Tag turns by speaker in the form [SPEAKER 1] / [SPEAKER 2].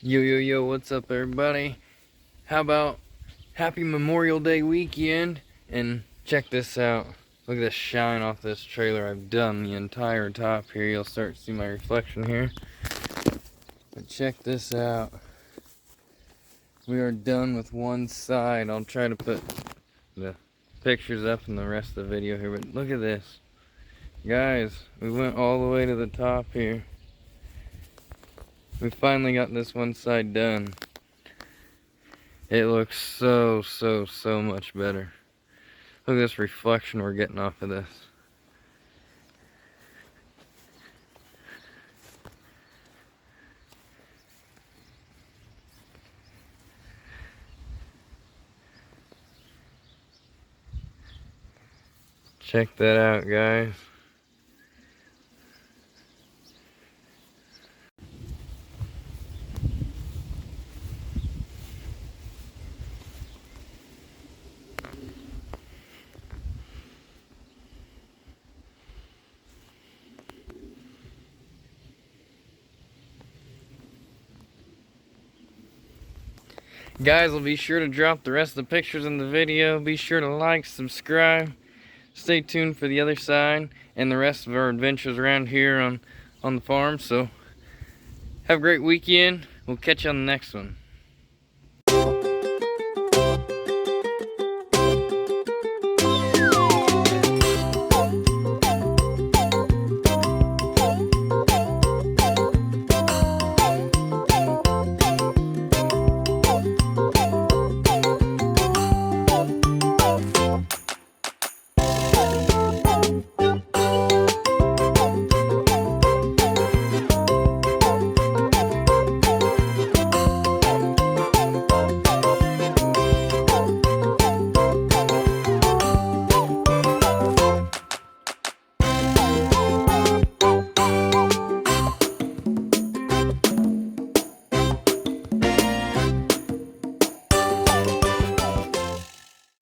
[SPEAKER 1] Yo, yo, yo, what's up, everybody? How about happy Memorial Day weekend? And check this out. Look at the shine off this trailer. I've done the entire top here. You'll start to see my reflection here. But check this out. We are done with one side. I'll try to put the pictures up in the rest of the video here. But look at this. Guys, we went all the way to the top here. We finally got this one side done. It looks so much better. Look at this reflection we're getting off of this. Check that out, guys. Guys, will be sure to drop the rest of the pictures in the video. Be sure to like, subscribe. Stay tuned for the other side and the rest of our adventures around here on the farm. So, have a great weekend. We'll catch you on the next one.